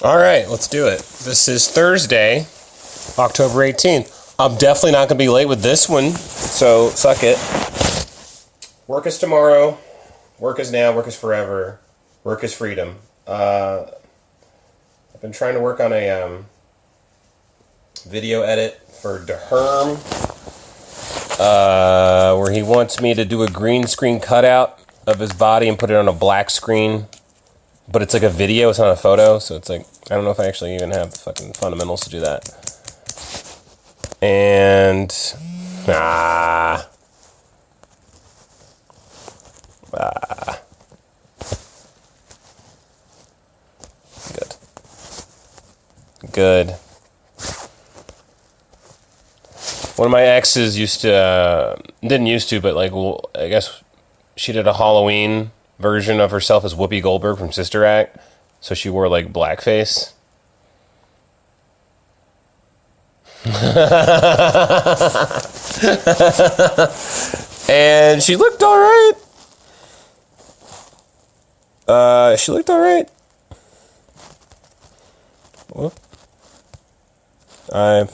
All right, let's do it. This is Thursday, October 18th. I'm definitely not going to be late with this one, so suck it. Work is tomorrow. Work is now. Work is forever. Work is freedom. I've been trying to work on a video edit for DeHerm, where he wants me to do a green screen cutout of his body and put it on a black screen. But it's like a video, it's not a photo, so it's like, I don't know if I actually even have the fucking fundamentals to do that. And, Good. One of my exes but like, well, I guess she did a Halloween version of herself as Whoopi Goldberg from Sister Act, so she wore like blackface. And she looked all right. Whoop. I've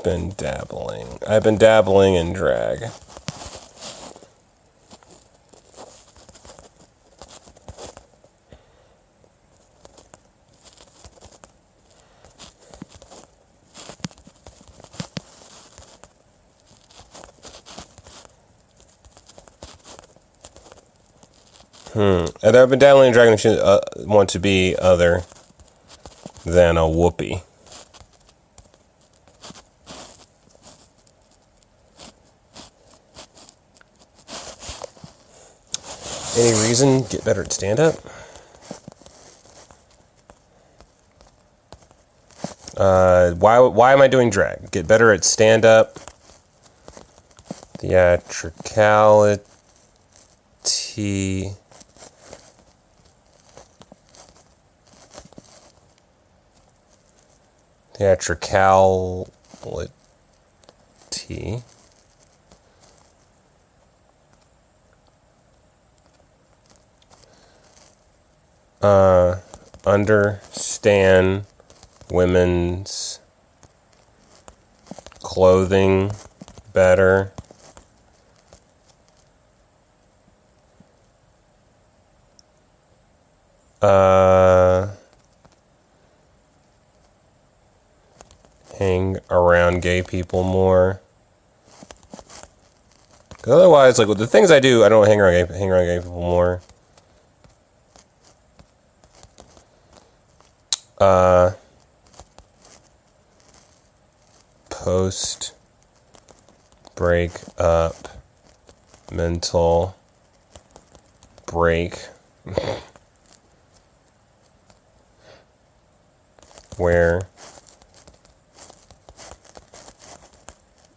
been dabbling in drag. I've been dabbling in drag and want to be other than a whoopee. Any reason? Get better at stand-up? Why am I doing drag? Get better at stand-up. Theatricality. Understand women's clothing better. Hang around gay people more. 'Cause otherwise, like with the things I do, I don't hang around gay people more. Post break up mental break where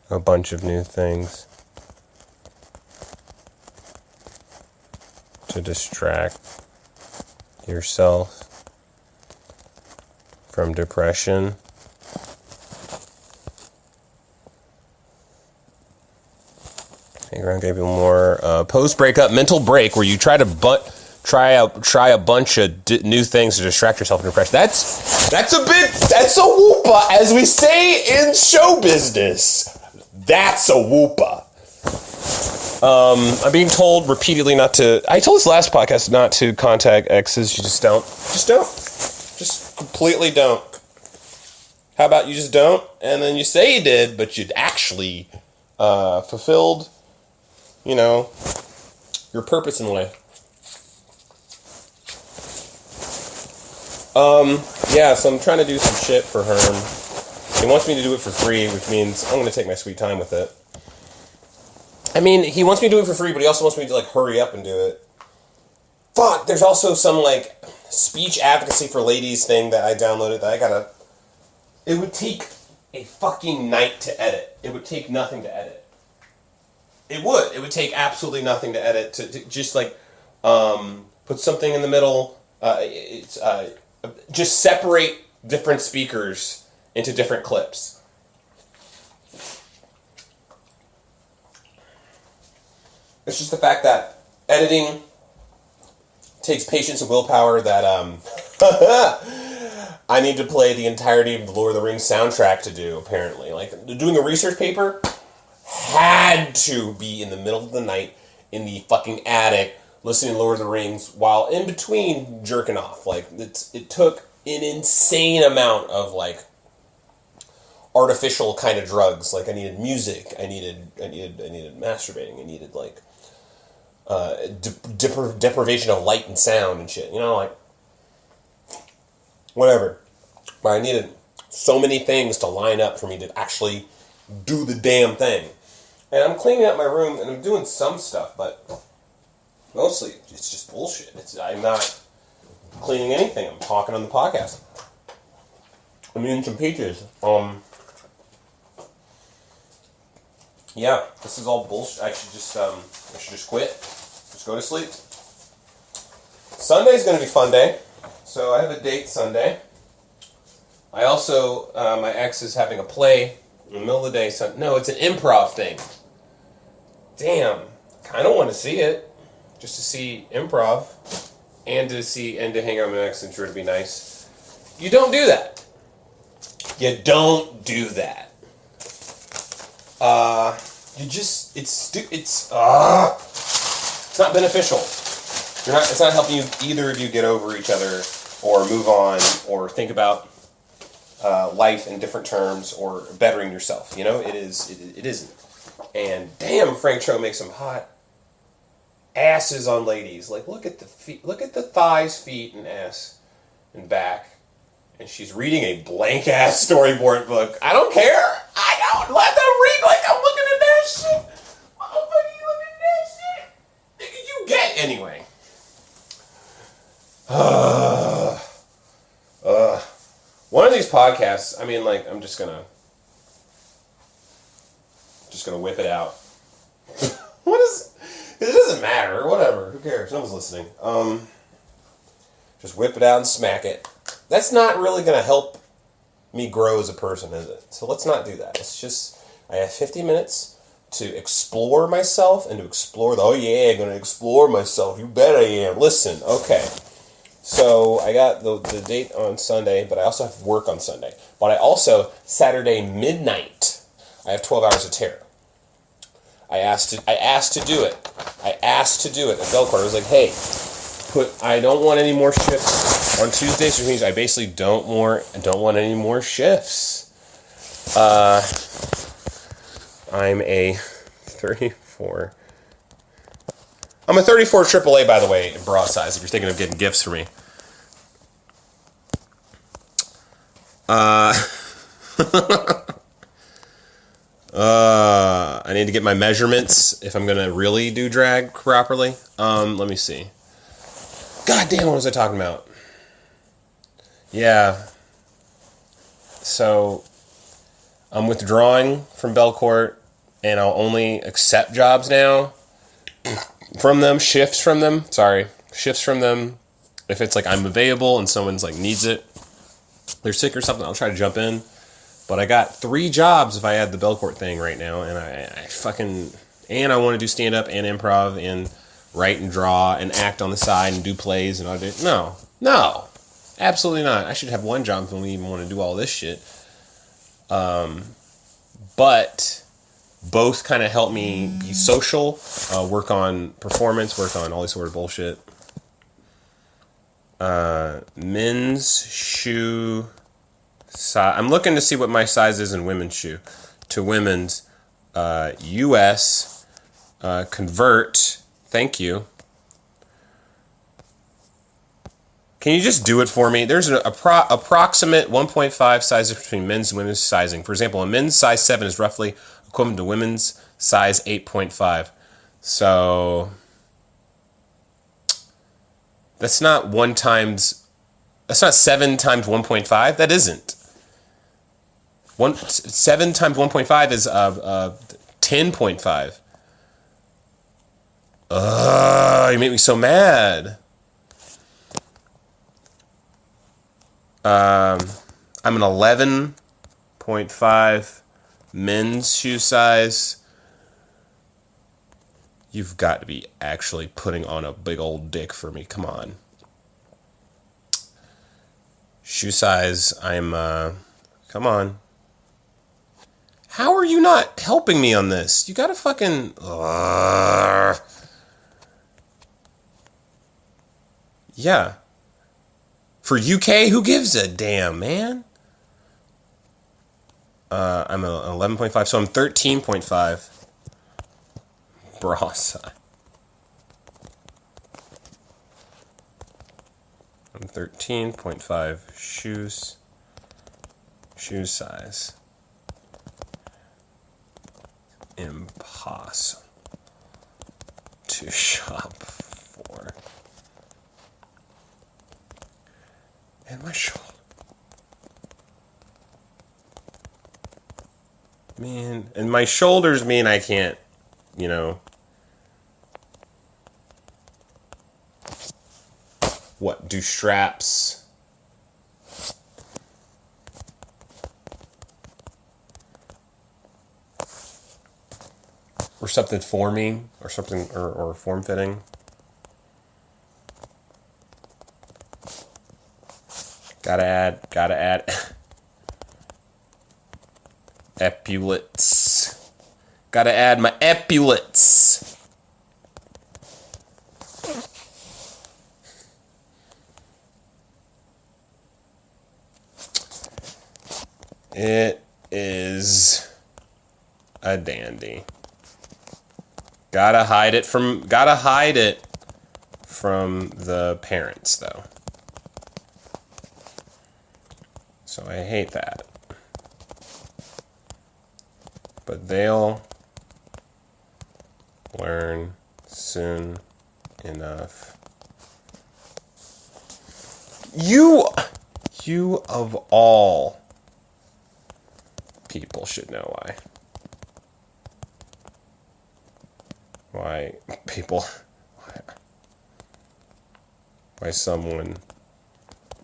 a bunch of new things to distract yourself from depression. Hang around gay people more. Post breakup mental break, where you try a bunch of new things to distract yourself from depression. That's a whoopa, as we say in show business. That's a whoopa. I'm being told repeatedly not to. I told this last podcast not to contact exes. You just don't. Just completely don't. How about you just don't, and then you say you did, but you'd actually fulfilled, your purpose in life. So I'm trying to do some shit for Herm. He wants me to do it for free, which means I'm going to take my sweet time with it. I mean, he wants me to do it for free, but he also wants me to, hurry up and do it. Fuck, there's also some, speech advocacy for ladies thing that I downloaded that it would take a fucking night to edit. It would take nothing to edit. It would take absolutely nothing to edit, to just, put something in the middle, just separate different speakers into different clips. It's just the fact that editing takes patience and willpower that I need to play the entirety of the Lord of the Rings soundtrack to do, apparently. Like, doing a research paper had to be in the middle of the night in the fucking attic listening to Lord of the Rings while in between jerking off. Like, it took an insane amount of, like, artificial kind of drugs. Like, I needed music, I needed masturbating, I needed, like, deprivation of light and sound and shit, you know, like, whatever. But I needed so many things to line up for me to actually do the damn thing. And I'm cleaning up my room, and I'm doing some stuff, but mostly it's just bullshit. I'm not cleaning anything. I'm talking on the podcast. I'm eating some peaches. Yeah, this is all bullshit. I should just quit. Just go to sleep. Sunday's going to be fun day. So I have a date Sunday. I also, my ex is having a play in the middle of the day. So, no, it's an improv thing. Damn, kind of want to see it. Just to see improv. And to hang out with my ex and sure to be nice. You don't do that. You don't do that. It's not beneficial. It's not helping you, either of you, get over each other or move on or think about life in different terms or bettering yourself. You know, it isn't. And damn, Frank Cho makes some hot asses on ladies. Like, look at the feet, look at the thighs, feet, and ass and back. And she's reading a blank ass storyboard book. I don't care. I don't let them read like I'm looking at that shit. Motherfucker, you looking at that shit? Nigga, you get anyway. One of these podcasts, I mean, like, I'm just gonna whip it out. What is? It doesn't matter. Whatever. Who cares? No one's listening. Just whip it out and smack it. That's not really gonna help me grow as a person, is it? So let's not do that. It's just, I have 50 minutes to explore myself and to explore I'm gonna explore myself. You bet I am. Listen, okay. So I got the date on Sunday, but I also have work on Sunday. But I also, Saturday midnight, I have 12 hours of terror. I asked to do it. I asked to do it at Belcourt. I was like, hey, I don't want any more shifts on Tuesdays, which means I basically don't want any more shifts. I'm a 34 AAA, by the way, in bra size, if you're thinking of getting gifts for me. I need to get my measurements if I'm going to really do drag properly. Let me see. God damn, what was I talking about? Yeah. So, I'm withdrawing from Belcourt, and I'll only accept jobs now shifts from them, if it's like I'm available and someone's like needs it, they're sick or something, I'll try to jump in. But I got 3 jobs if I add the Belcourt thing right now, and I want to do stand-up and improv and write and draw and act on the side and do plays and audition. No, absolutely not. I should have 1 job if I don't even want to do all this shit. But both kind of help me be social, work on performance, work on all this sort of bullshit. Men's shoe size. I'm looking to see what my size is in women's shoe. To women's, US, convert. Thank you. Can you just do it for me? There's an approximate 1.5 sizes between men's and women's sizing. For example, a men's size 7 is roughly equivalent to women's size 8.5. So that's not 7 times 1.5. That isn't. 7 times 1.5 is 10.5. You make me so mad. I'm an 11.5 men's shoe size. You've got to be actually putting on a big old dick for me. Come on. Shoe size, come on. How are you not helping me on this? You gotta fucking... Yeah. For UK, who gives a damn, man? I'm 11.5, so I'm 13.5. Bra size. I'm 13.5 shoe size. Impossible to shop for. And my shoulder. Man, and my shoulders mean I can't, you know. What, do straps? Or something forming, or something, or form-fitting. Gotta add epaulets. Gotta add my epaulets. It is a dandy. Gotta hide it from the parents, though. So I hate that. But they'll learn soon enough. You of all people should know why. Why someone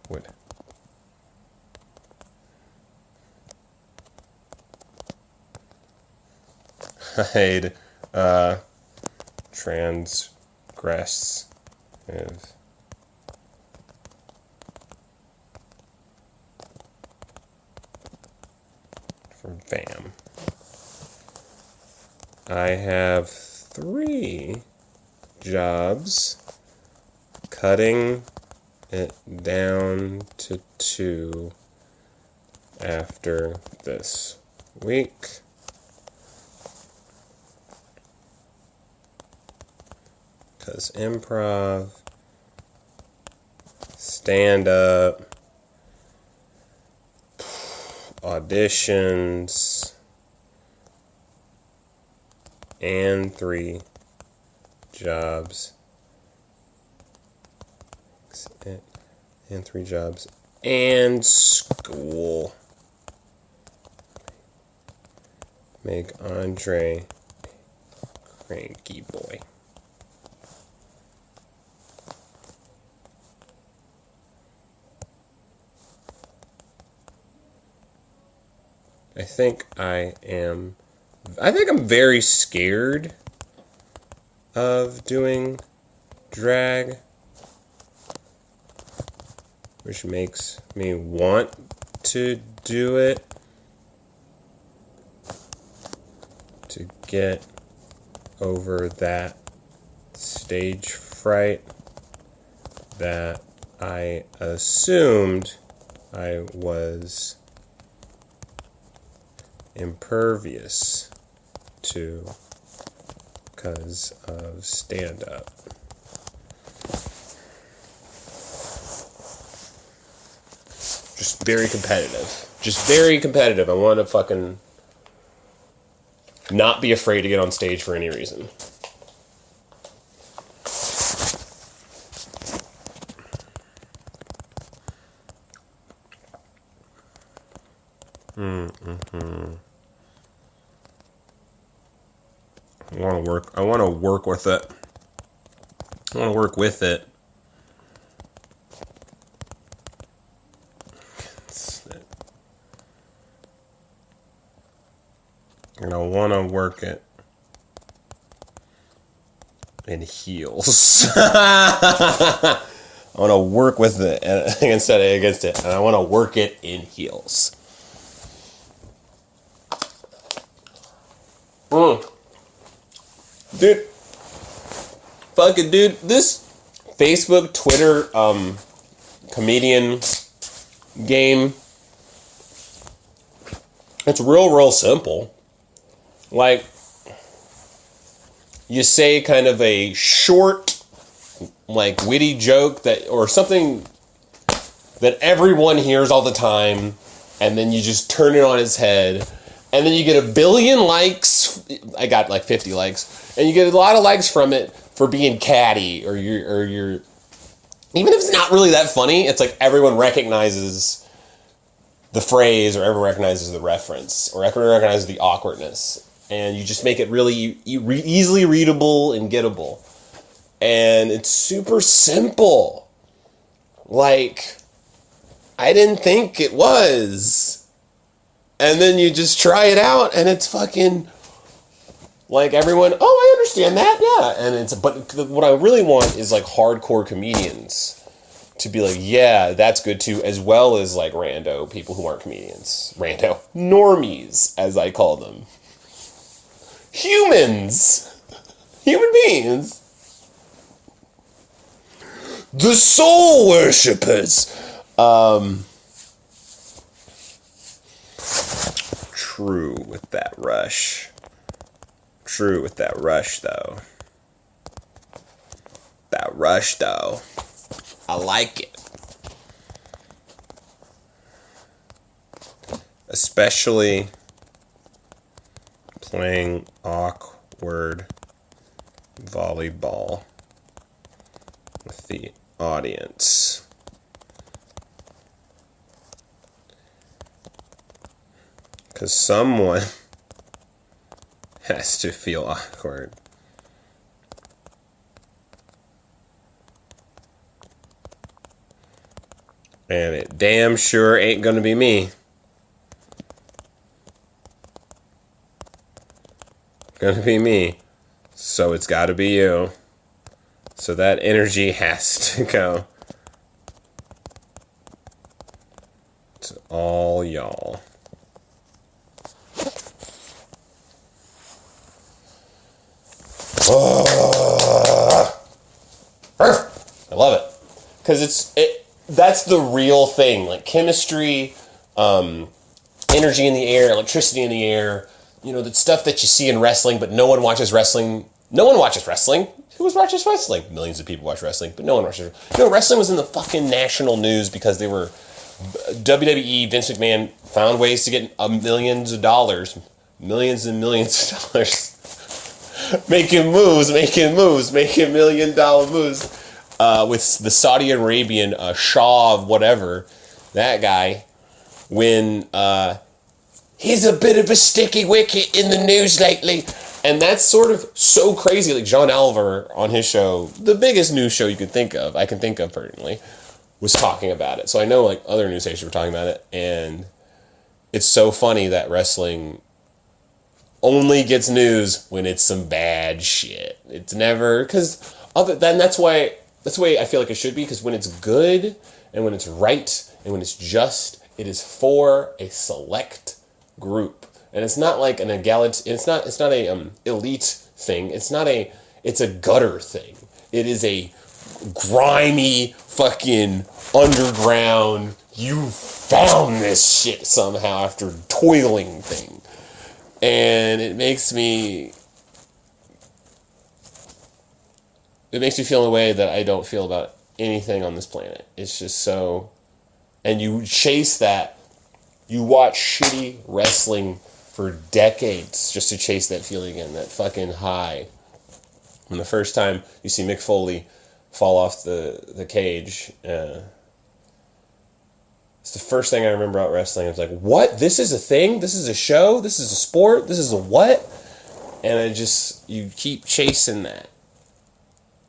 would hide transgressive for BAM. I have 3 jobs, cutting it down to 2 after this week. Because improv, stand-up, auditions, and 3 jobs. And 3 jobs. And school. Make Andre cranky boy. I think I'm very scared of doing drag, which makes me want to do it to get over that stage fright that I assumed I was impervious to because of stand-up. Just very competitive. I want to fucking not be afraid to get on stage for any reason. I want to work with it. I want to work with it. And I want to work it in heels. I I want to work with it instead of against it. And I want to work it in heels. Dude. Fucking dude. This Facebook, Twitter, comedian game. It's real simple. Like, you say kind of a short, like, witty joke that, or something that everyone hears all the time, and then you just turn it on its head, and then you get 1 billion likes. I got like 50 likes, and you get a lot of likes from it for being catty, or you're even if it's not really that funny, it's like everyone recognizes the phrase, or everyone recognizes the reference, or everyone recognizes the awkwardness. And you just make it really easily readable and gettable. And it's super simple. Like, I didn't think it was. And then you just try it out, and it's fucking, like, everyone, oh, I understand that, yeah. And it's, but what I really want is, like, hardcore comedians to be like, yeah, that's good too, as well as, like, rando people who aren't comedians. Rando. Normies, as I call them. Humans. Human beings. The soul worshippers. True with that rush. True with that rush, though. That rush, though. I like it. Especially playing awkward volleyball with the audience. Because someone has to feel awkward. And it damn sure ain't gonna be me. Gonna be me. So it's gotta be you. So that energy has to go to all y'all. I love it. Because that's the real thing. Like chemistry, energy in the air, electricity in the air. You know, the stuff that you see in wrestling, but no one watches wrestling. No one watches wrestling. Who watches wrestling? Millions of people watch wrestling, but no one watches. You know, wrestling was in the fucking national news because they were WWE. Vince McMahon found ways to get millions and millions of dollars, making moves, making $1 million moves with the Saudi Arabian Shah of whatever, that guy, when he's a bit of a sticky wicket in the news lately. And that's sort of so crazy. Like John Oliver on his show, the biggest news show you could think of, I can think of personally, was talking about it. So I know like other news stations were talking about it. And it's so funny that wrestling only gets news when it's some bad shit. It's never, because other than that's the way I feel like it should be. Because when it's good and when it's right and when it's just, it is for a select group. And it's not like an egalitarian, it's not a elite thing. It's a gutter thing. It is a grimy fucking underground, you found this shit somehow after toiling thing. And it makes me feel in a way that I don't feel about anything on this planet. It's just so, and you chase that, you watch shitty wrestling for decades just to chase that feeling again, that fucking high. And the first time you see Mick Foley fall off the cage, it's the first thing I remember about wrestling. I was like, what? This is a thing? This is a show? This is a sport? This is a what? And you keep chasing that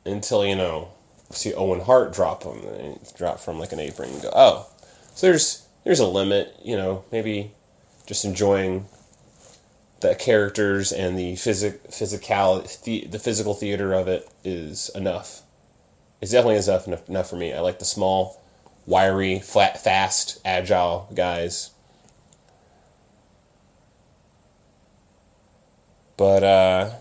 until, see Owen Hart drop him, and drop from like an apron and go, oh. So there's a limit, maybe just enjoying the characters and the physicality, the physical theater of it is enough. It's definitely enough for me. I like the small, wiry, fast, agile guys. But I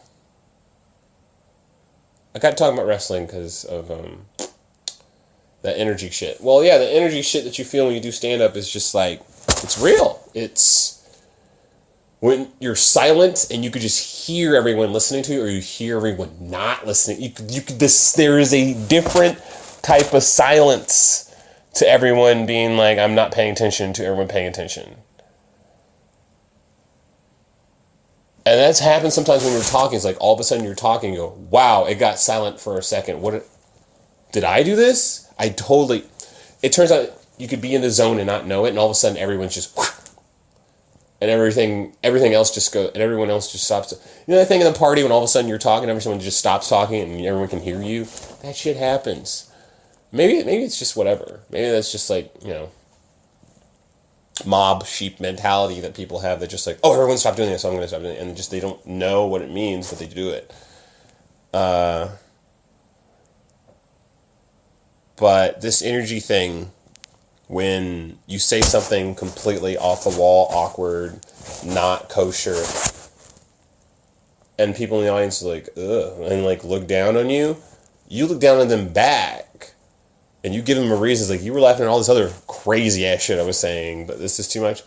got to talk about wrestling because of that energy shit. Well, yeah, the energy shit that you feel when you do stand-up is just like, it's real. It's when you're silent and you could just hear everyone listening to you, or you hear everyone not listening. There is a different type of silence to everyone being like, I'm not paying attention, to everyone paying attention. And that's happened sometimes when you're talking. It's like all of a sudden you're talking, you go, wow, it got silent for a second. Did I do this? It turns out you could be in the zone and not know it, and all of a sudden everyone's just, and everything else just goes, and everyone else just stops. You know that thing in the party when all of a sudden you're talking, everyone just stops talking, and everyone can hear you? That shit happens. Maybe it's just whatever. Maybe that's just like, mob sheep mentality that people have, that just like, oh, everyone stop doing this, so I'm going to stop doing it, and just they don't know what it means, but they do it. But this energy thing, when you say something completely off the wall, awkward, not kosher, and people in the audience are like, ugh, and like look down on you, you look down on them back, and you give them a reason. It's like, you were laughing at all this other crazy ass shit I was saying, but this is too much.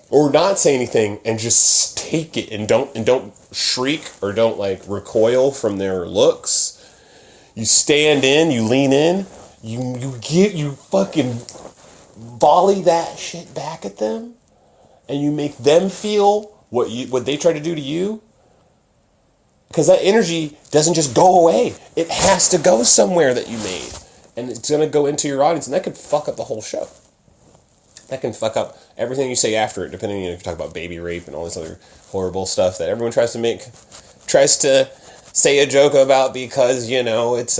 Or not say anything and just take it, and don't shriek or don't like recoil from their looks. You stand in, you lean in, you fucking volley that shit back at them, and you make them feel what they try to do to you. Because that energy doesn't just go away. It has to go somewhere that you made. And it's going to go into your audience, and that could fuck up the whole show. That can fuck up everything you say after it, depending on if you talk about baby rape and all this other horrible stuff that everyone tries to say a joke about, because it's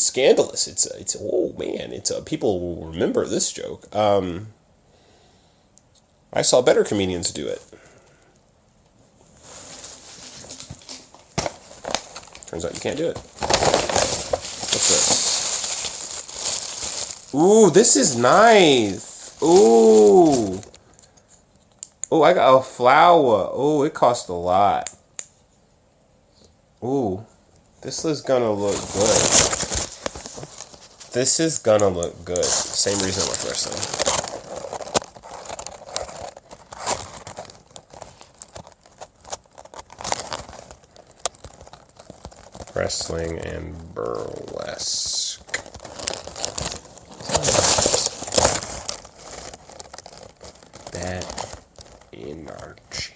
scandalous. It's oh man, people will remember this joke. I saw better comedians do it. Turns out you can't do it. What's this? Ooh, this is nice. Ooh. Oh, I got a flower. Oh, it cost a lot. Ooh, this is gonna look good. This is gonna look good. Same reason I watch wrestling. Wrestling and burlesque. That energy.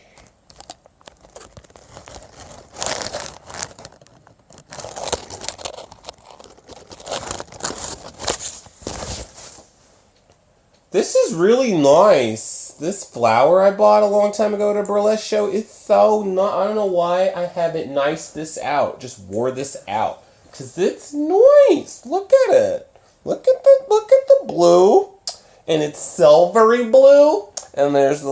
This is really nice. This flower I bought a long time ago at a burlesque show, it's so nice. I don't know why I haven't niced this out. Just wore this out. Because it's nice. Look at it. Look at the blue. And it's silvery blue. And there's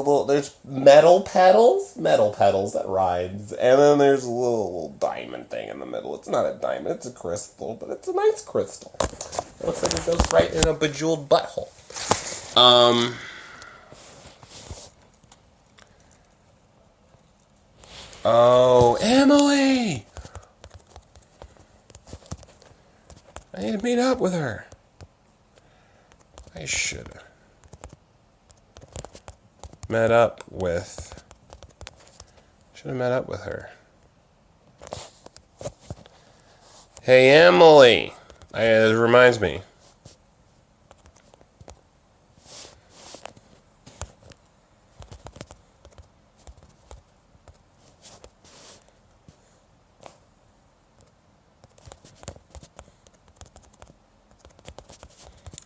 metal petals. Metal petals, that rhymes. And then there's a little diamond thing in the middle. It's not a diamond, it's a crystal. But it's a nice crystal. It looks like it goes right in a bejeweled butthole. Oh, Emily! I need to meet up with her. I should have met up with her. Hey, Emily! It reminds me.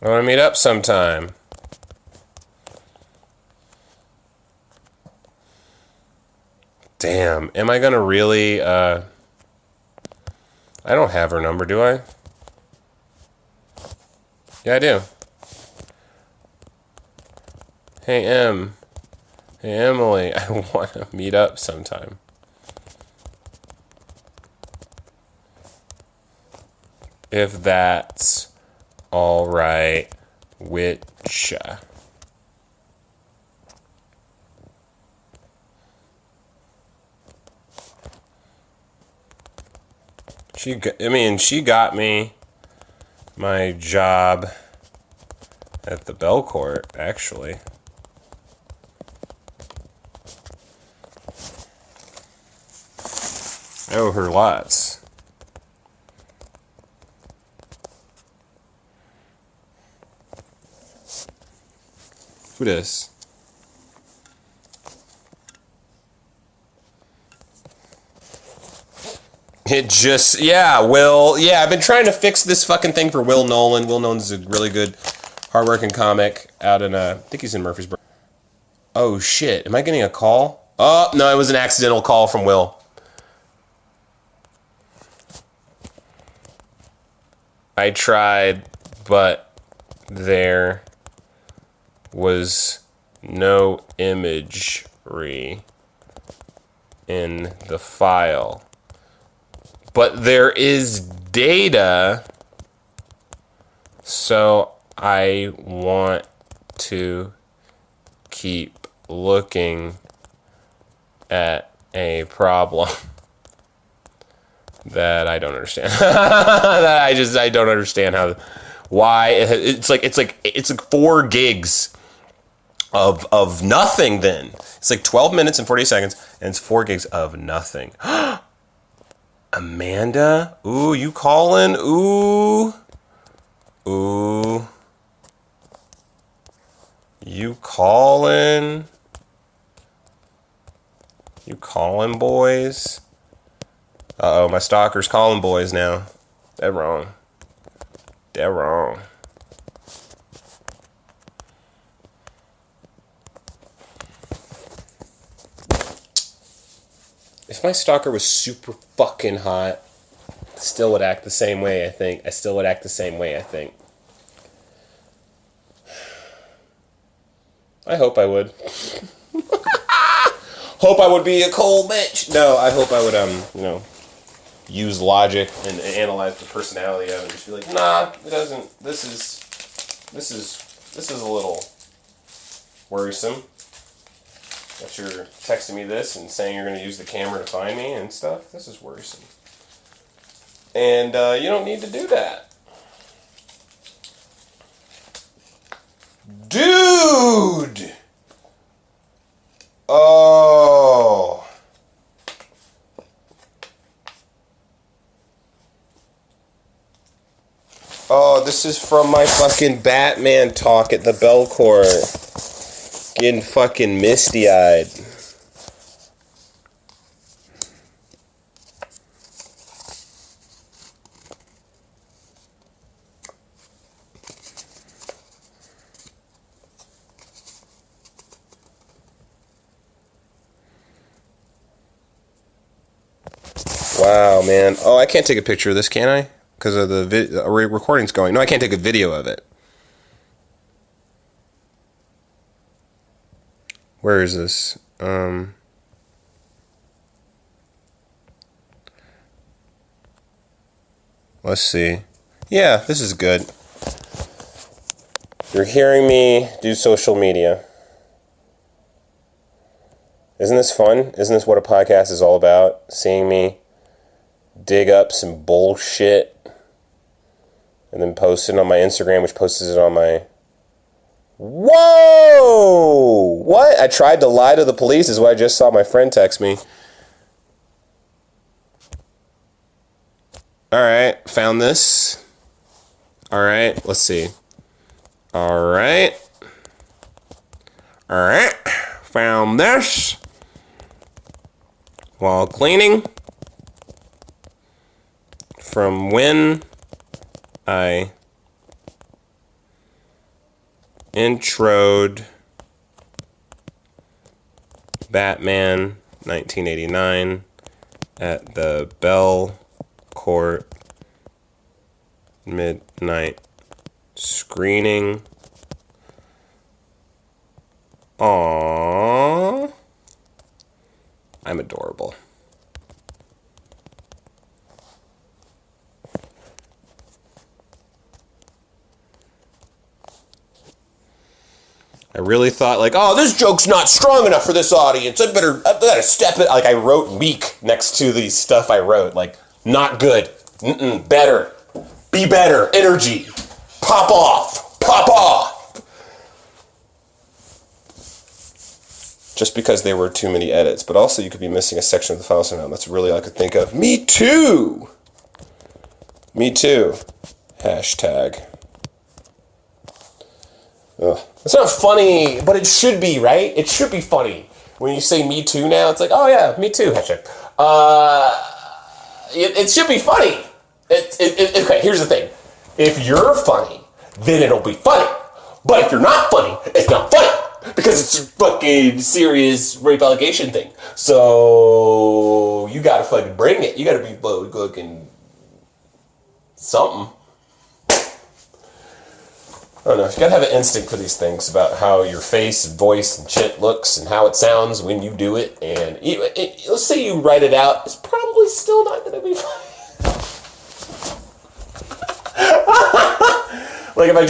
I want to meet up sometime. Damn, am I gonna really, I don't have her number, do I? Yeah, I do. Hey, Emily, I want to meet up sometime. if that's all right with ya. She got me my job at the Bell Court, actually. I owe her lots. Who this? It just, Will. Yeah, I've been trying to fix this fucking thing for Will Nolan. Will Nolan's a really good, hardworking comic out in, I think he's in Murfreesboro. Oh, shit. Am I getting a call? Oh, no, it was an accidental call from Will. I tried, but there was no imagery in the file. But there is data, so I want to keep looking at a problem that I don't understand. I don't understand why it's like 4 gigs of nothing. Then it's like 12 minutes and 40 seconds, and it's 4 gigs of nothing. Amanda, ooh, you calling? Ooh, you calling? You calling, boys? Uh-oh, my stalker's calling boys now. They're wrong. They're wrong. If my stalker was super fucking hot, still would act the same way, I think. I hope I would. Hope I would be a cold bitch. No, I hope I would, use logic and analyze the personality of it and just be like, nah, it doesn't. This is a little worrisome. That you're texting me this and saying you're going to use the camera to find me and stuff. This is worrisome. And you don't need to do that. Dude! Oh. Oh, this is from my fucking Batman talk at the Bell Court. Getting fucking misty-eyed. Wow, man. Oh, I can't take a picture of this, can I? Because of the recording's going. No, I can't take a video of it. Where is this? Let's see. Yeah, this is good. You're hearing me do social media. Isn't this fun? Isn't this what a podcast is all about? Seeing me dig up some bullshit and then post it on my Instagram, which posts it on my... Whoa! What? I tried to lie to the police is what I just saw my friend text me. Alright, found this. Alright, let's see. Alright, found this. While cleaning. From when I introed Batman 1989 at the Bell Court midnight screening. Aww. I'm adorable. I really thought, like, oh, this joke's not strong enough for this audience. I better step it. Like, I wrote weak next to the stuff I wrote. Like, not good. Better. Be better. Energy. Pop off. Pop off. Just because there were too many edits. But also, you could be missing a section of the file somehow. That's really all I could think of. Me too. Me too. Hashtag. Ugh. It's not funny, but it should be, right? It should be funny. When you say me too now, it's like, oh yeah, me too, hashtag. It should be funny. Okay, here's the thing. If you're funny, then it'll be funny. But if you're not funny, it's not funny. Because it's a fucking serious rape allegation thing. So, you gotta fucking bring it. You gotta be fucking something. I don't know. You gotta have an instinct for these things about how your face and voice and shit looks and how it sounds when you do it. And let's say you write it out, it's probably still not gonna be funny. Like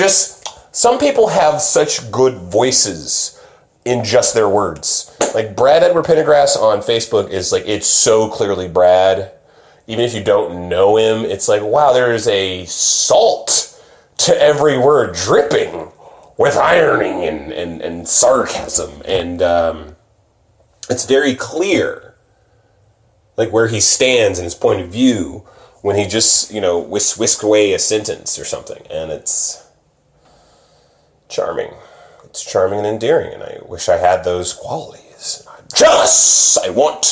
some people have such good voices in just their words. Like Brad Edward Pendergrass on Facebook is like, it's so clearly Brad. Even if you don't know him, it's like, wow, there's a salt to every word, dripping with irony and sarcasm. And it's very clear, like, where he stands and his point of view when he just, whisk away a sentence or something. And it's charming. It's charming and endearing, and I wish I had those qualities. I'm jealous! I want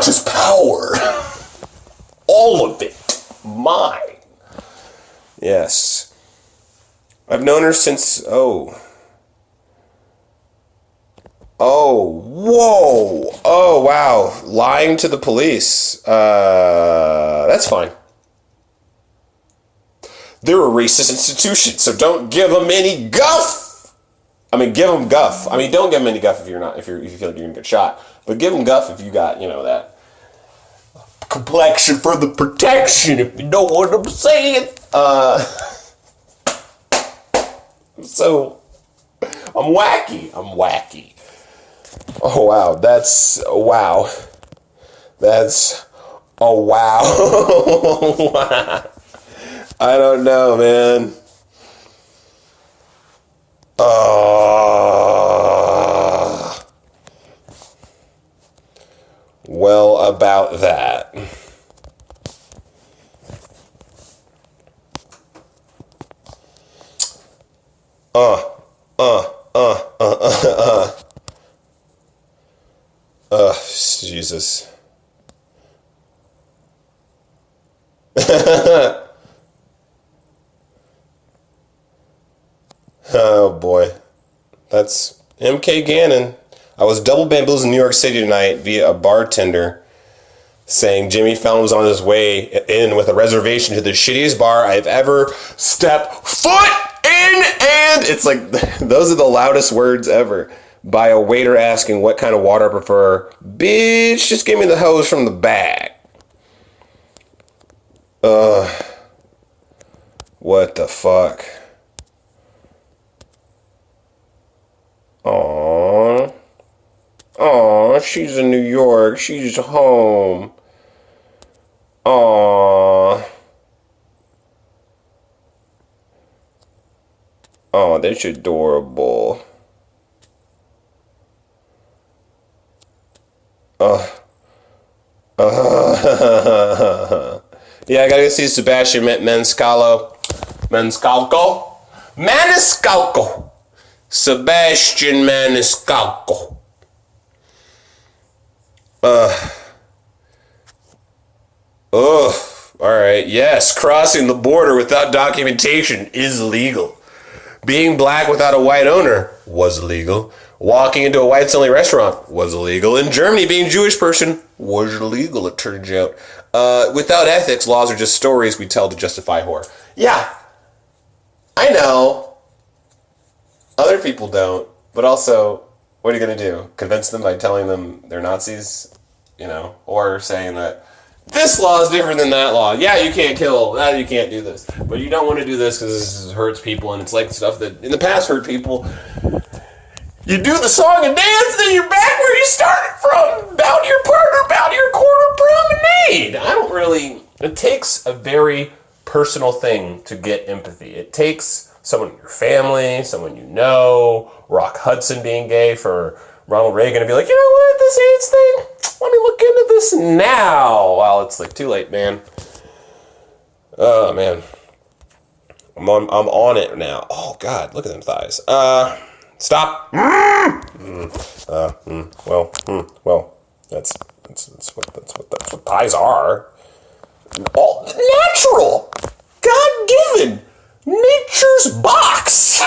his power. All of it. Mine. Yes. I've known her since, whoa. Oh, wow. Lying to the police. That's fine. They're a racist institution, so don't give them any guff. I mean, give them guff. I mean, don't give them any guff if you feel like you're gonna get shot. But give them guff if you got, that complexion for the protection, if you know what I'm saying. So, I'm wacky. Oh, wow. That's a wow. I don't know, man. Well, about that. Jesus. Oh boy. That's MK Gannon. I was double bamboozled in New York City tonight via a bartender saying Jimmy Fallon was on his way in with a reservation to the shittiest bar I've ever stepped foot in, and it's like, those are the loudest words ever. By a waiter asking what kind of water I prefer. Bitch, just give me the hose from the bag. What the fuck? Aww, she's in New York. She's home. Aww. Oh, that's adorable. Yeah, I gotta go see Sebastian Maniscalco. Sebastian Maniscalco. Alright, yes, crossing the border without documentation is legal. Being black without a white owner was illegal. Walking into a whites-only restaurant was illegal. In Germany, being a Jewish person was illegal, it turns out. Without ethics, laws are just stories we tell to justify whore. Yeah, I know. Other people don't. But also, what are you going to do? Convince them by telling them they're Nazis? Or saying that this law is different than that law. Yeah, you can't kill. You can't do this. But you don't want to do this because this hurts people, and it's like stuff that in the past hurt people. You do the song and dance, then you're back where you started from. Bow to your partner, bow to your quarter promenade. I don't really... It takes a very personal thing to get empathy. It takes someone in your family, someone you know, Rock Hudson being gay for Ronald Reagan to be like, you know what, this AIDS thing, let me look into this now. Well, it's like too late, man. Oh, man. I'm on it now. Oh, God, look at them thighs. Stop. Well, that's what thighs are. All natural, God-given, nature's box.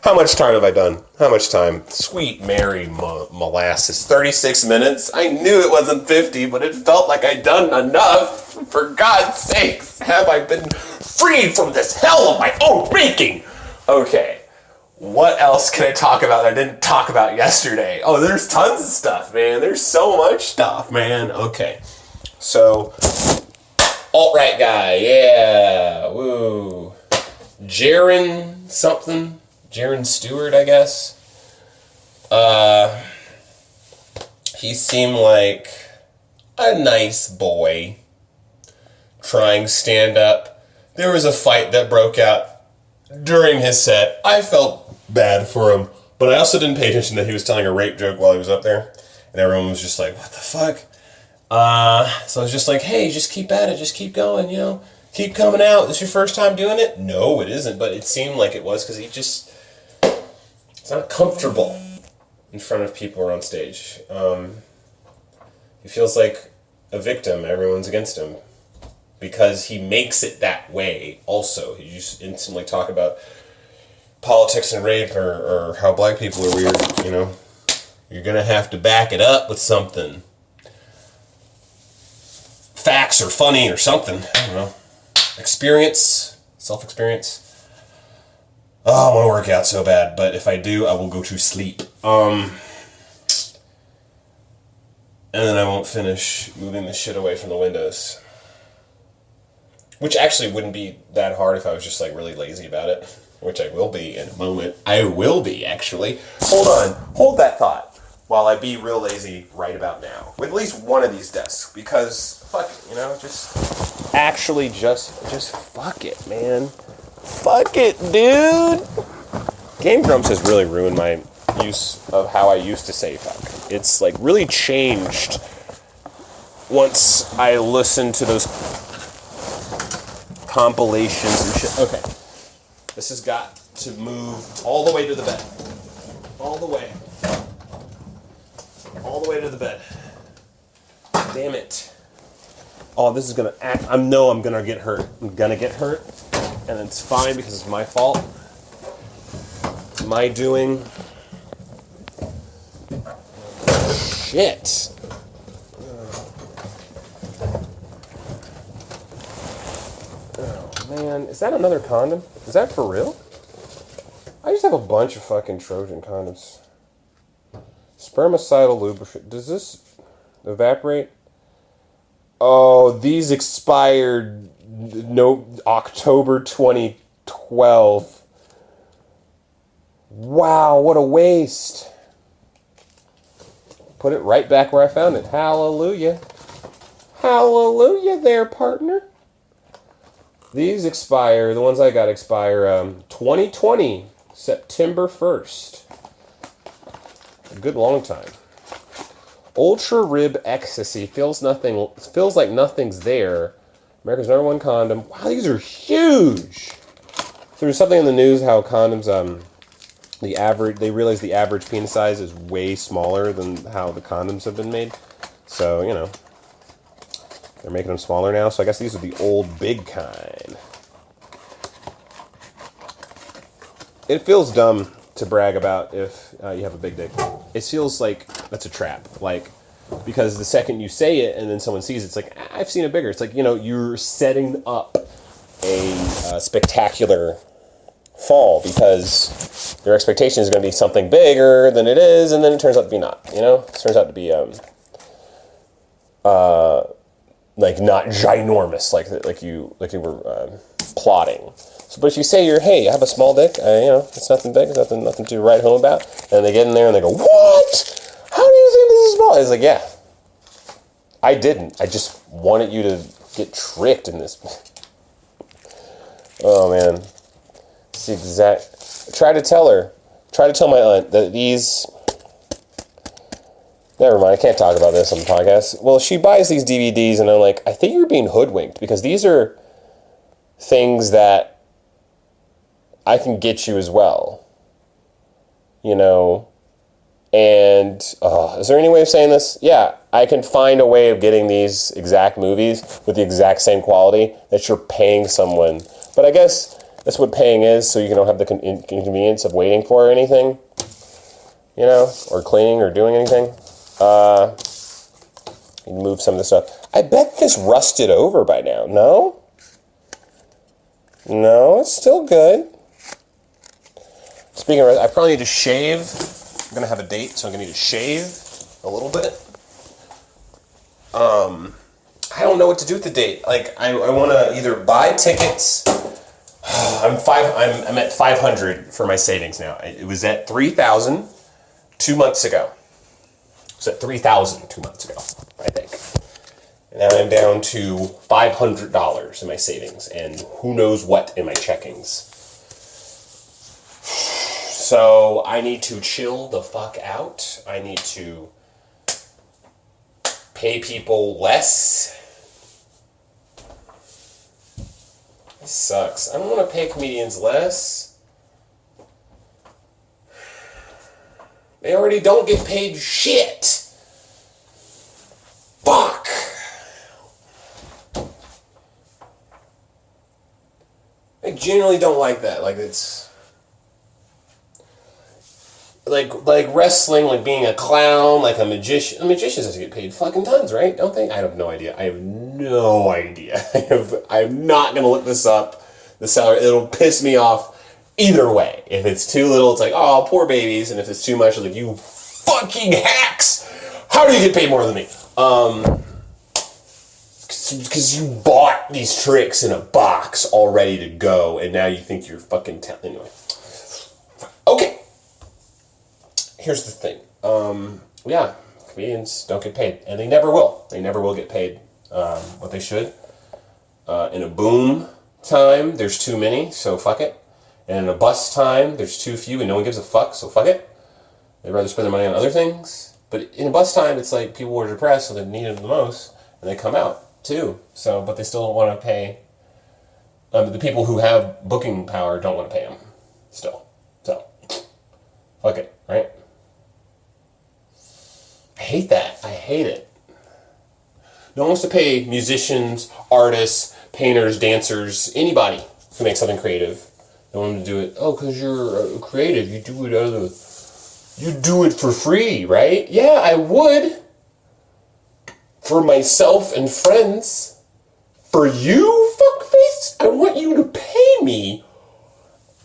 How much time have I done? How much time? Sweet Mary molasses. 36 minutes? I knew it wasn't 50, but it felt like I'd done enough. For God's sakes, have I been freed from this hell of my own making? Okay, what else can I talk about that I didn't talk about yesterday? Oh, there's tons of stuff, man. There's so much stuff, man. Okay, so, alt-right guy, yeah, woo. Jaron something. Jaron Stewart, I guess. He seemed like a nice boy trying stand up. There was a fight that broke out during his set. I felt bad for him, but I also didn't pay attention that he was telling a rape joke while he was up there, and everyone was just like, what the fuck? So I was just like, hey, just keep at it, just keep going, you know, keep coming out. This your first time doing it? No, it isn't, but it seemed like it was, because it's not comfortable in front of people or on stage. He feels like a victim. Everyone's against him because he makes it that way also. He just instantly talk about politics and rape or how black people are weird, you know. You're going to have to back it up with something. Facts or funny or something. I don't know. Experience. Self-experience. Oh, I want to work out so bad, but if I do, I will go to sleep. And then I won't finish moving the shit away from the windows. Which actually wouldn't be that hard if I was just like really lazy about it. Which I will be in a moment. I will be, actually. Hold on. Hold that thought while I be real lazy right about now. With at least one of these desks. Because, fuck it, you know, just fuck it, man. Fuck it, dude. Game Grumps has really ruined my use of how I used to say fuck. It's like really changed once I listened to those compilations and shit. Okay. This has got to move all the way to the bed. All the way. All the way to the bed. Damn it. Oh, this is gonna act. I know I'm gonna get hurt. I'm gonna get hurt. And it's fine because it's my fault. My doing. Shit. Oh, man. Is that another condom? Is that for real? I just have a bunch of fucking Trojan condoms. Spermicidal lubricant. Does this evaporate? Oh, these expired October 2012. Wow, what a waste. Put it right back where I found it. Hallelujah. Hallelujah there, partner. These expire, the ones I got expire 2020, September 1st. A good long time. Ultra Rib Ecstasy feels like nothing's there. America's #1 condom. Wow, these are huge. So there's something in the news how condoms, they realize the average penis size is way smaller than how the condoms have been made. So, you know, they're making them smaller now. So I guess these are the old big kind. It feels dumb to brag about if you have a big dick. It feels like that's a trap. Like, because the second you say it and then someone sees it, it's like, I've seen it bigger. It's like, you know, you're setting up a spectacular fall because your expectation is going to be something bigger than it is, and then it turns out to be not, you know? It turns out to be like not ginormous, like you were plotting. So, but if you say hey, I have a small dick, it's nothing big, it's nothing to write home about, and they get in there and they go, what? How do you think this is small? It's like, yeah, I didn't. I just wanted you to get tricked in this. Oh man, it's the exact. Try to tell my aunt that these. Never mind, I can't talk about this on the podcast. Well, she buys these DVDs, and I'm like, I think you're being hoodwinked, because these are things that I can get you as well. And is there any way of saying this? Yeah, I can find a way of getting these exact movies with the exact same quality that you're paying someone. But I guess that's what paying is, so you don't have the inconvenience of waiting for or anything, or cleaning or doing anything. You move some of the stuff. I bet this rusted over by now. No? No, it's still good. Speaking of, I probably need to shave. I'm going to have a date, so I'm going to need to shave a little bit. I don't know what to do with the date. Like, I want to either buy tickets. I'm at 500 for my savings now. It was at 3,000 2 months ago. It was at 3,000 2 months ago, I think. And now I'm down to $500 in my savings, and who knows what in my checkings. So I need to chill the fuck out. I need to pay people less. This sucks. I don't want to pay comedians less. They already don't get paid shit. Fuck. I genuinely don't like that. Like, it's like wrestling, like being a clown, like a magician. Magicians have to get paid fucking tons, right? Don't they? I have no idea. I'm not gonna look this up. The salary, it'll piss me off either way. If it's too little, it's like, oh, poor babies, and if it's too much, it's like, you fucking hacks. How do you get paid more than me? Because you bought these tricks in a box all ready to go, and now you think you're fucking anyway. Okay. Here's the thing. Yeah, comedians don't get paid, and they never will. They never will get paid what they should. In a boom time, there's too many, so fuck it. And in a bust time, there's too few, and no one gives a fuck, so fuck it. They'd rather spend their money on other things. But in a bust time, it's like people were depressed, so they needed it the most, and they come out too. So, but they still don't want to pay. The people who have booking power don't want to pay them still. So, fuck it, right? I hate that. I hate it. No one wants to pay musicians, artists, painters, dancers, anybody who makes something creative. They want them to do it. Oh, because you're creative. You do it you do it for free, right? Yeah, I would. For myself and friends. For you, fuckface, I want you to pay me.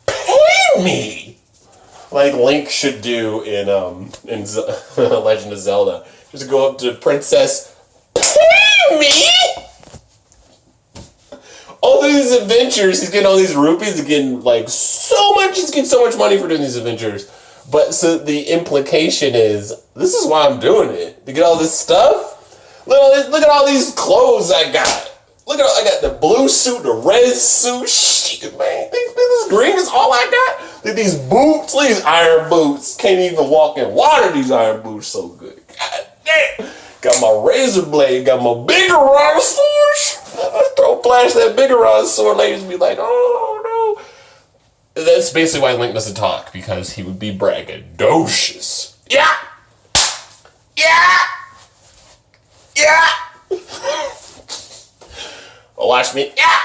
Pay me! Like Link should do in Legend of Zelda. Just go up to Princess, pay me! All these adventures, he's getting all these rupees, he's getting he's getting so much money for doing these adventures. But so the implication is, this is why I'm doing it. To get all this stuff? Look at all these clothes I got. I got the blue suit, the red suit. Shit, man. This green is all I got? Look at these boots. Look at these iron boots. Can't even walk in water, these iron boots so good. God damn. Got my razor blade. Got my bigger rod sword. Flash that bigger rod sword. Ladies be like, oh no. That's basically why Link doesn't talk, because he would be braggadocious. Yeah! Yeah! Yeah! Watch me. Yeah!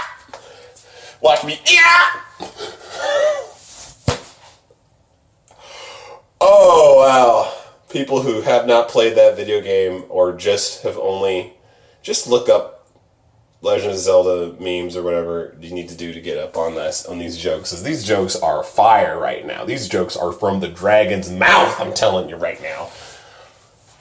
Watch me. Yeah! Oh, wow. People who have not played that video game or just look up Legend of Zelda memes or whatever you need to do to get up on these jokes. Because these jokes are fire right now. These jokes are from the dragon's mouth, I'm telling you right now.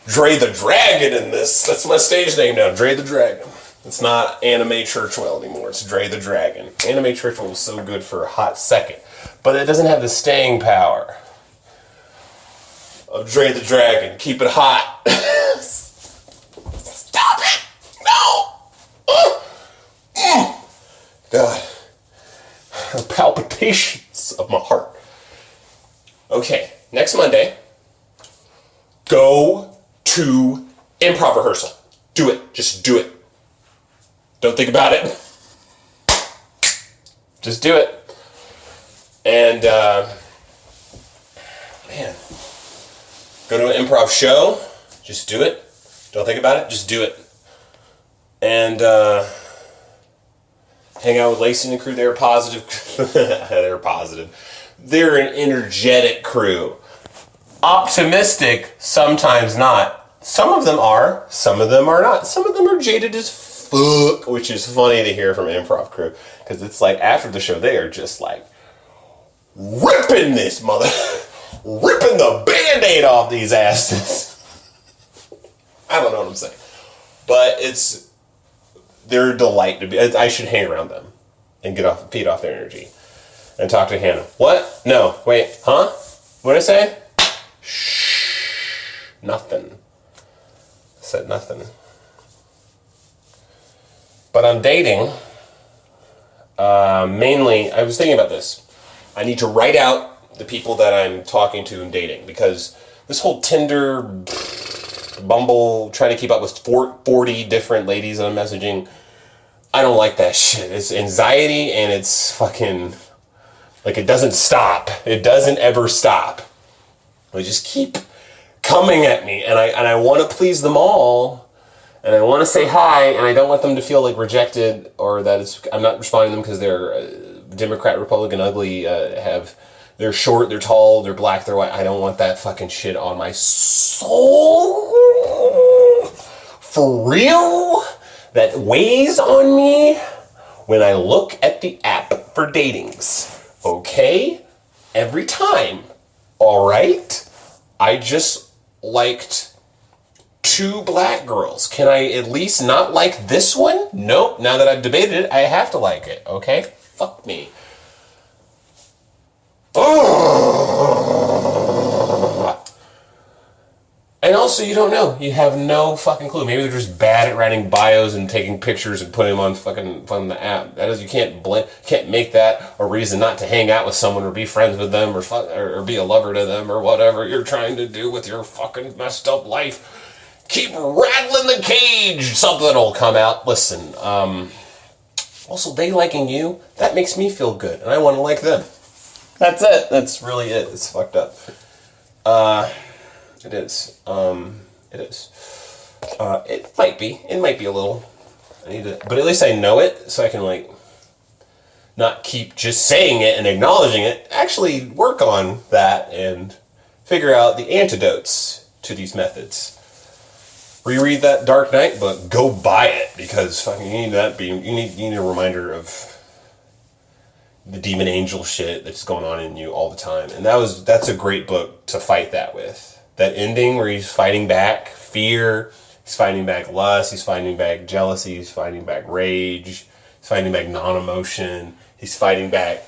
Dre the Dragon in this. That's my stage name now, Dre the Dragon. It's not Anime Churchwell anymore. It's Dre the Dragon. Anime Churchwell was so good for a hot second, but it doesn't have the staying power of Dre the Dragon. Keep it hot. Stop it! No! God. Palpitations of my heart. Okay, next Monday, go to improv rehearsal. Do it. Just do it. Don't think about it. Just do it. And, man, go to an improv show. Just do it. Don't think about it. Just do it. And, hang out with Lacey and the crew. They're positive. They're positive. They're an energetic crew. Optimistic, sometimes not. Some of them are. Some of them are not. Some of them are jaded as fuck, which is funny to hear from an improv crew. Because it's like, after the show, they are just like, ripping this ripping the Band-Aid off these asses. I don't know what I'm saying. But they're a delight to be. I should hang around them and feed off their energy and talk to Hannah. What? No, wait, huh? What did I say? Shh. Nothing. I said nothing. But I'm dating. Mainly, I was thinking about this. I need to write out the people that I'm talking to and dating, because this whole Tinder, Bumble, trying to keep up with 40 different ladies that I'm messaging, I don't like that shit. It's anxiety, and it's fucking, like, it doesn't stop. It doesn't ever stop. They just keep coming at me, and I want to please them all, and I want to say hi, and I don't want them to feel like rejected, or that I'm not responding to them because they're Democrat, Republican, ugly, they're short, they're tall, they're black, they're white. I don't want that fucking shit on my soul. For real? That weighs on me when I look at the app for datings. Okay? Every time. Alright? I just liked 2 black girls. Can I at least not like this one? Nope. Now that I've debated it, I have to like it. Okay? Fuck me. And also, you don't know. You have no fucking clue. Maybe they're just bad at writing bios and taking pictures and putting them on the app. That is, you can't make that a reason not to hang out with someone or be friends with them or be a lover to them or whatever you're trying to do with your fucking messed up life. Keep rattling the cage. Something will come out. Listen, also, they liking you, that makes me feel good, and I want to like them. That's it. That's really it. It's fucked up. It is. It is. It might be. It might be a little. But at least I know it, so I can, like, not keep just saying it and acknowledging it. Actually work on that and figure out the antidotes to these methods. Reread that Dark Knight book. Go buy it, because fucking you need that. You need a reminder of the demon angel shit that's going on in you all the time. And that's a great book to fight that with. That ending where he's fighting back fear, he's fighting back lust, he's fighting back jealousy, he's fighting back rage, he's fighting back non-emotion, he's fighting back,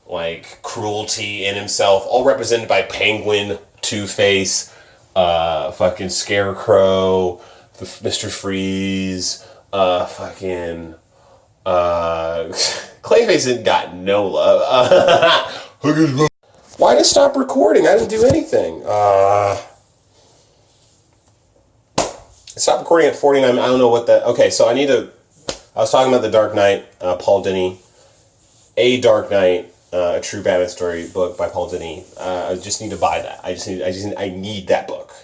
like, cruelty in himself, all represented by Penguin, Two-Face, fucking Scarecrow, Mr. Freeze, Clayface ain't got no love. Why did it stop recording? I didn't do anything. It stopped recording at 49. I don't know what that... Okay, so I was talking about The Dark Knight, Paul Dini. A Dark Knight, a true Batman story book by Paul Dini. I just need to buy that. I need that book.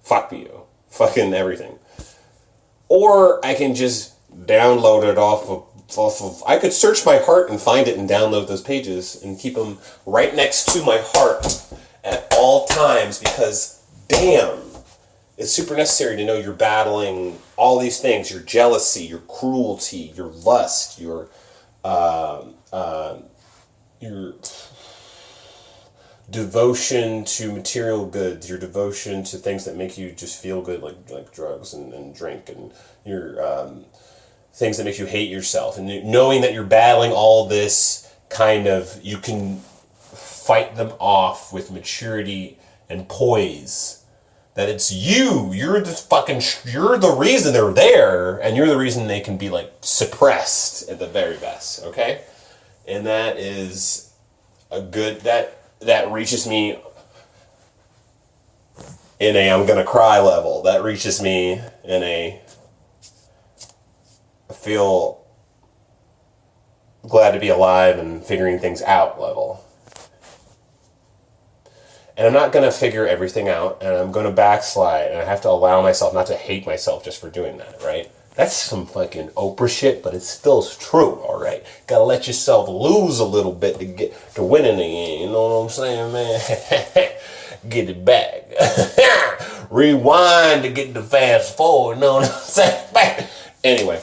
Fuck you. Fucking everything. Or I can just download it off of... I could search my heart and find it and download those pages and keep them right next to my heart at all times, because, damn, it's super necessary to know you're battling all these things: your jealousy, your cruelty, your lust, your devotion to material goods, your devotion to things that make you just feel good, like drugs and drink, and your things that make you hate yourself, and knowing that you're battling all this kind of, you can fight them off with maturity and poise. That it's you're the reason they're there, and you're the reason they can be like suppressed at the very best, okay? And that is a good, that reaches me in a I'm gonna cry level. That reaches me in a I feel glad to be alive and figuring things out level. And I'm not going to figure everything out, and I'm going to backslide, and I have to allow myself not to hate myself just for doing that, right? That's some fucking Oprah shit, but it's still true, all right? Got to let yourself lose a little bit to get to win in the end, you know what I'm saying, man? Get it back. Rewind to get the fast forward, you know what I'm saying? Anyway,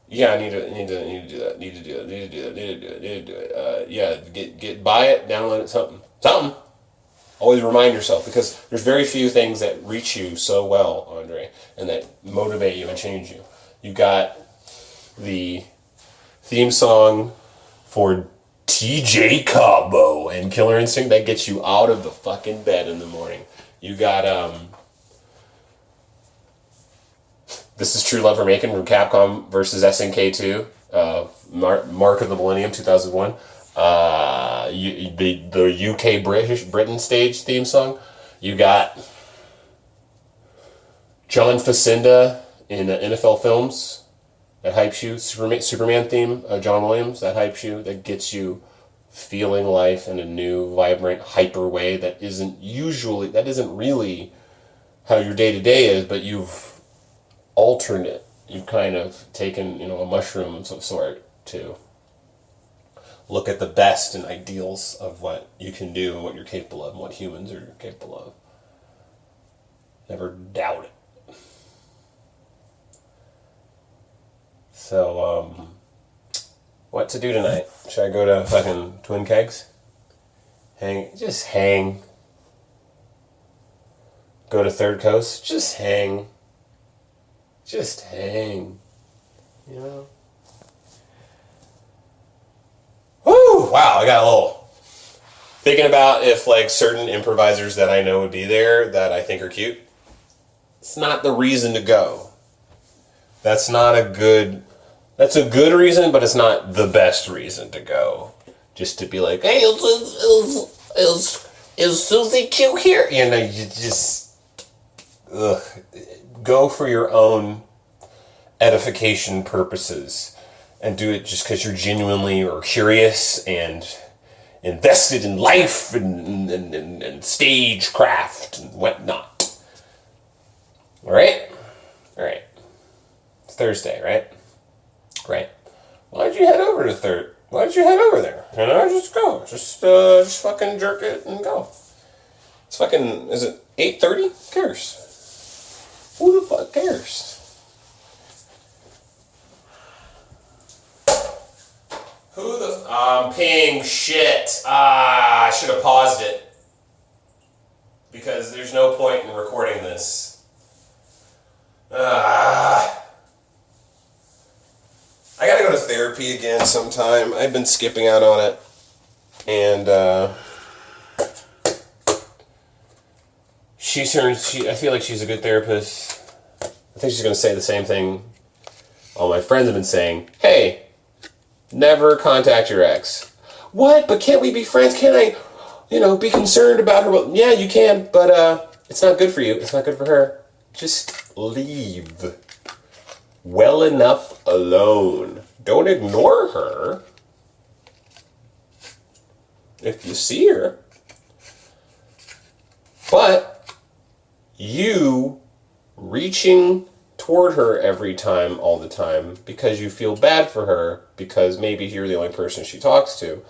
yeah, I need to do that. Need to do it. Yeah, get buy it, download it, something. Always remind yourself, because there's very few things that reach you so well, Andre, and that motivate you and change you. You got the theme song for TJ Cabo and Killer Instinct that gets you out of the fucking bed in the morning. You got This Is True Love We're Making from Capcom versus SNK 2, Mark of the Millennium 2001. The UK Britain stage theme song. You got John Facenda in NFL Films that hypes you. Superman theme, John Williams, that hypes you, that gets you feeling life in a new, vibrant, hyper way that isn't really how your day-to-day is, but you've altered it. You've kind of taken, a mushroom of some sort to look at the best and ideals of what you can do and what you're capable of and what humans are capable of. Never doubt it. So, what to do tonight? Should I go to fucking Twin Kegs? Just hang. Go to Third Coast? Just hang. Just hang. Woo! Wow, I got a little thinking about if certain improvisers that I know would be there that I think are cute. It's not the reason to go. That's a good reason, but it's not the best reason to go. Just to be like, hey, is Susie cute here? You just go for your own edification purposes and do it just because you're genuinely or curious and invested in life and stagecraft and whatnot. All right. It's Thursday, right? Right. Why don't you head over there? Just go. Just fucking jerk it and go. It's fucking, is it 8:30? Who cares? Who the fuck cares? I'm peeing shit. I should have paused it. Because there's no point in recording this. I gotta go to therapy again sometime. I've been skipping out on it. And, I feel like she's a good therapist. I think she's going to say the same thing all my friends have been saying. Hey, never contact your ex. What? But can't we be friends? Can't I, be concerned about her? Well, yeah, you can, but it's not good for you. It's not good for her. Just leave. Well enough alone. Don't ignore her. If you see her. But you reaching toward her every time, all the time, because you feel bad for her, because maybe you're the only person she talks to,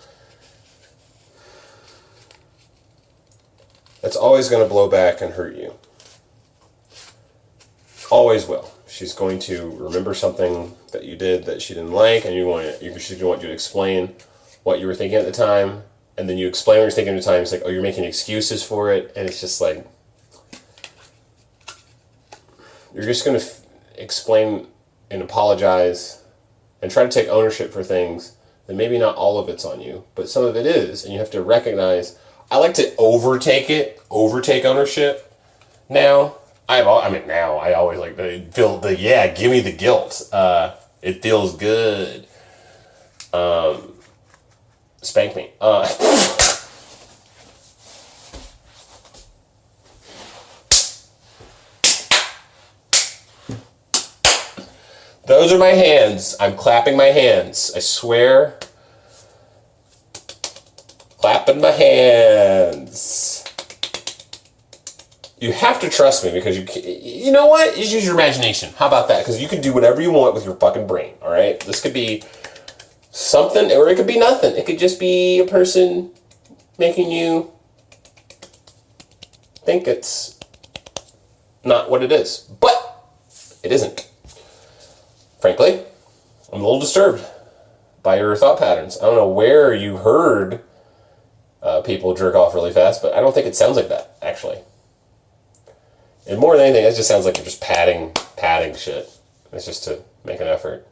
that's always going to blow back and hurt you. Always will. She's going to remember something that you did that she didn't like, and she's going to want you to explain what you were thinking at the time, and then you explain what you're thinking at the time. It's like, oh, you're making excuses for it, and it's just like, you're just going to explain and apologize and try to take ownership for things, then maybe not all of it's on you, but some of it is, and you have to recognize. I like to overtake ownership now. I always like to feel give me the guilt. It feels good. Spank me. Those are my hands. I'm clapping my hands. I swear. Clapping my hands. You have to trust me because you know what? Just use your imagination. How about that? Because you can do whatever you want with your fucking brain, all right? This could be something, or it could be nothing. It could just be a person making you think it's not what it is. But it isn't. Frankly, I'm a little disturbed by your thought patterns. I don't know where you heard people jerk off really fast, but I don't think it sounds like that, actually. And more than anything, it just sounds like you're just padding shit. It's just to make an effort.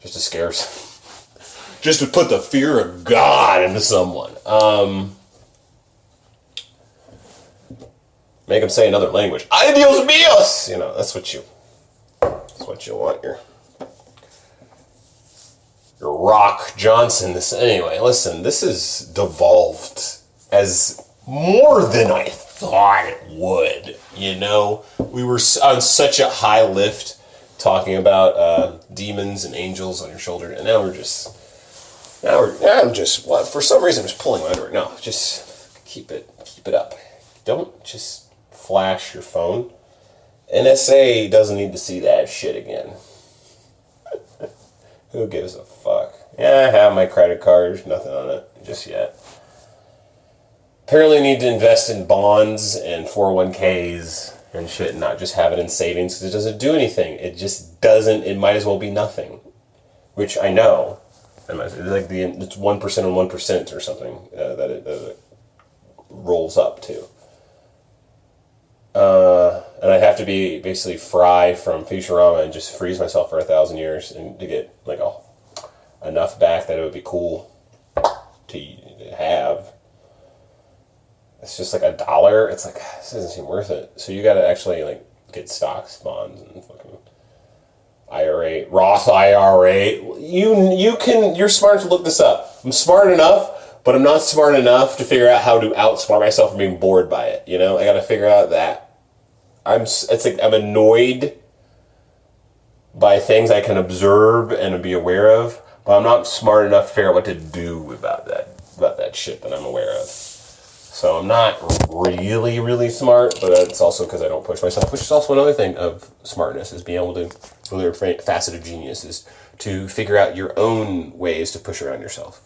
Just to scare just to put the fear of God into someone. Make them say another language. Ay Dios míos! You know, that's what you want. Your Rock Johnson. Anyway, listen, this is devolved as more than I thought it would. You know, we were on such a high lift talking about demons and angels on your shoulder, and now I'm just for some reason I'm just pulling my underwear. No, just keep it up. Don't just flash your phone. NSA doesn't need to see that shit again. Who gives a fuck? Yeah, I have my credit card. There's nothing on it just yet. Apparently need to invest in bonds and 401ks and shit, and not just have it in savings because it doesn't do anything. It just doesn't. It might as well be nothing, which I know. It's like it's 1% on 1% or something that it rolls up to. And I'd have to be basically Fry from Futurama and just freeze myself for 1,000 years and to get like enough back that it would be cool to have. It's just like $1. It's like, this doesn't seem worth it. So you got to actually like get stocks, bonds, and fucking IRA, Roth IRA. You're smart to look this up. I'm smart enough, but I'm not smart enough to figure out how to outsmart myself from being bored by it. You know, I got to figure out that. It's like I'm annoyed by things I can observe and be aware of, but I'm not smart enough to figure out what to do about that shit that I'm aware of. So I'm not really, really smart, but it's also because I don't push myself, which is also another thing of smartness, is being able to, another facet of genius is to figure out your own ways to push around yourself.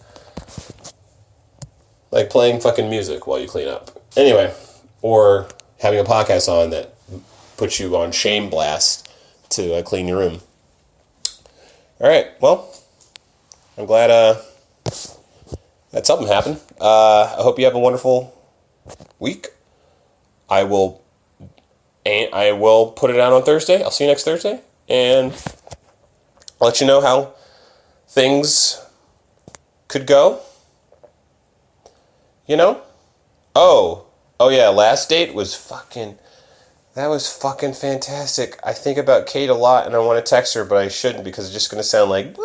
Like playing fucking music while you clean up. Anyway, or having a podcast on that puts you on shame blast to clean your room. All right, well, I'm glad that something happened. I hope you have a wonderful week. I will put it out on Thursday. I'll see you next Thursday, and I'll let you know how things could go. You know? Oh yeah, last date was fucking fantastic. I think about Kate a lot, and I want to text her, but I shouldn't because it's just going to sound like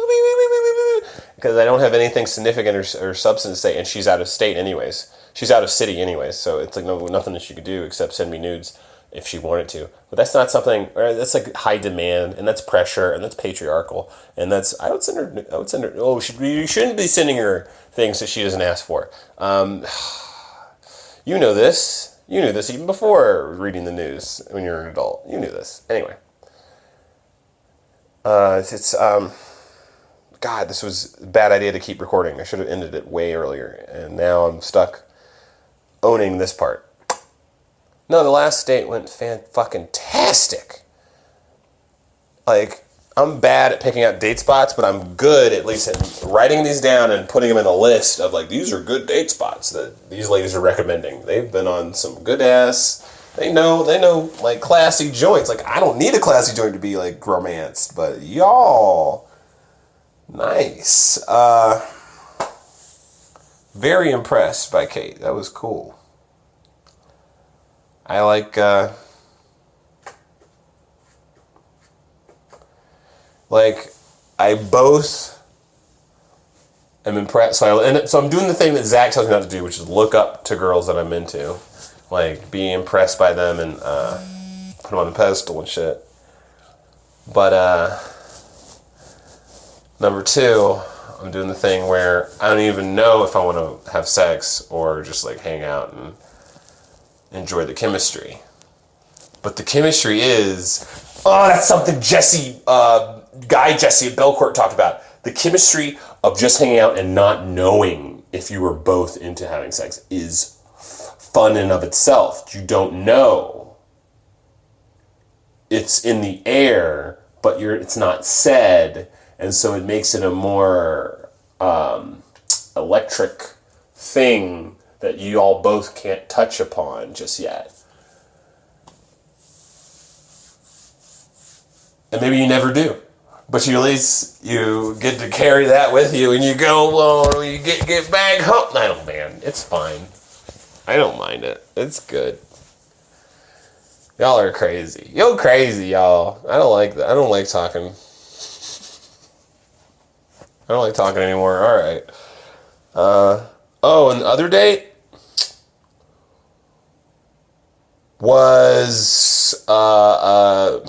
because I don't have anything significant or substance to say, and she's out of state anyways. She's out of city anyways, so it's like nothing that she could do except send me nudes if she wanted to. But that's not something. That's like high demand, and that's pressure, and that's patriarchal, and that's. I would send her. Oh, you shouldn't be sending her things that she doesn't ask for. You know this. You knew this even before reading the news when you're an adult. You knew this. Anyway. God, this was a bad idea to keep recording. I should have ended it way earlier. And now I'm stuck owning this part. No, the last date went fucking-tastic. Like, I'm bad at picking out date spots, but I'm good at least at writing these down and putting them in a list of like, these are good date spots that these ladies are recommending. They've been on some good ass. They know like classy joints. Like, I don't need a classy joint to be like romanced, but y'all, nice. Very impressed by Kate. That was cool. I like, I both am impressed. So I'm doing the thing that Zach tells me not to do, which is look up to girls that I'm into. Like, be impressed by them and put them on a pedestal and shit. But number two, I'm doing the thing where I don't even know if I want to have sex or just like hang out and enjoy the chemistry. But the chemistry is, that's something Jesse at Belcourt talked about. The chemistry of just hanging out and not knowing if you were both into having sex is fun in of itself. You don't know. It's in the air, but it's not said, and so it makes it a more electric thing that you all both can't touch upon just yet. And maybe you never do. But at least you get to carry that with you and you go, you get back home. I don't, man, it's fine. I don't mind it. It's good. Y'all are crazy. Yo crazy, y'all. I don't like that. I don't like talking. I don't like talking anymore. All right. And the other date was a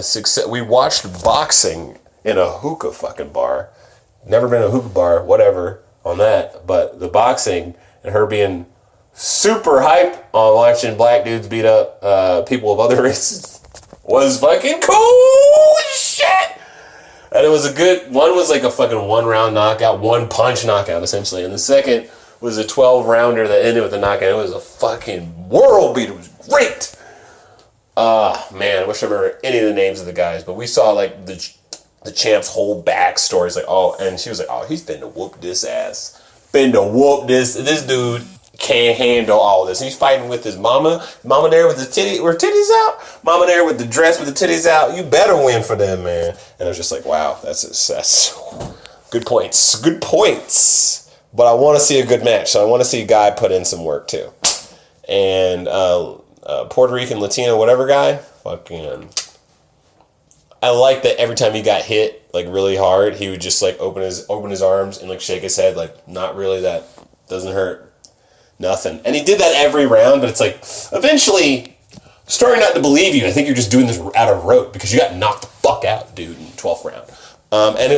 success. We watched boxing in a hookah fucking bar. Never been to a hookah bar, whatever, on that. But the boxing and her being super hype on watching black dudes beat up people of other races was fucking cool as shit. And it was a good one. Was like a fucking 1 round knockout, 1 punch knockout essentially, and the second was a 12 rounder that ended with a knockout. It was a fucking world beat. It was great. Man, I wish I remember any of the names of the guys, but we saw like the champ's whole backstory. Like, and she was like, he's finna whoop this ass. Finna whoop this. This dude can't handle all this. He's fighting with his mama. Mama there with the titties out. Mama there with the dress with the titties out. You better win for them, man. And I was just like, wow, that's good points. Good points. But I want to see a good match. So I want to see a guy put in some work too. And Puerto Rican, Latino, whatever guy, fucking. I like that every time he got hit like really hard, he would just like open his arms and like shake his head like, not really, that doesn't hurt. Nothing. And he did that every round, but it's like, eventually, starting not to believe you. I think you're just doing this out of rote because you got knocked the fuck out, dude, in 12th round.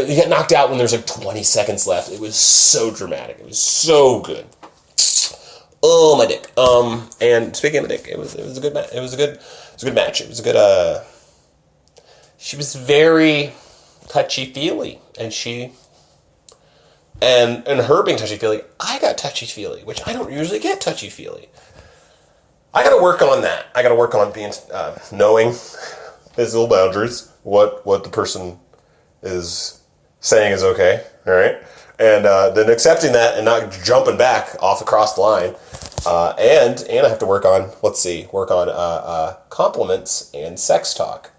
You got knocked out when there's like 20 seconds left. It was so dramatic. It was so good. Oh, my dick. And speaking of my dick, it was a good match. It was a good match. It was a good, she was very touchy-feely, and her being touchy-feely, I got touchy-feely, which I don't usually get touchy-feely. I got to work on that. I got to work on being knowing physical boundaries, what the person is saying is okay, all right? And then accepting that and not jumping back off across the line. And I have to work on, compliments and sex talk.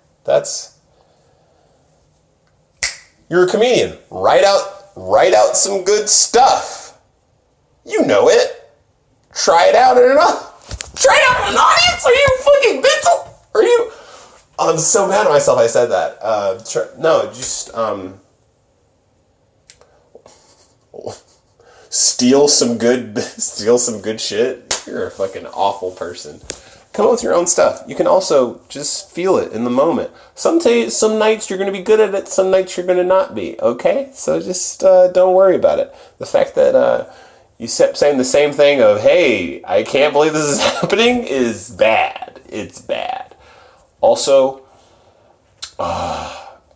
You're a comedian. Write out some good stuff. You know it. Try it out in an audience? Are you fucking mental? Are you? I'm so mad at myself I said that. Steal some good shit. You're a fucking awful person. Come up with your own stuff. You can also just feel it in the moment. Some nights you're going to be good at it. Some nights you're going to not be. Okay? So just don't worry about it. The fact that you kept saying the same thing of, hey, I can't believe this is happening is bad. It's bad. Also,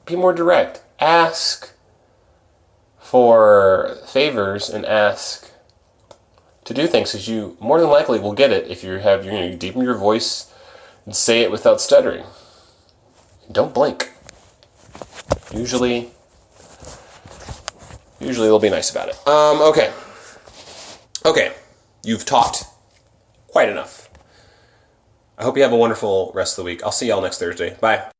be more direct. Ask for favors and ask to do things, because you more than likely will get it if you're going to deepen your voice and say it without stuttering. Don't blink. Usually they'll be nice about it. Okay. You've talked quite enough. I hope you have a wonderful rest of the week. I'll see y'all next Thursday. Bye.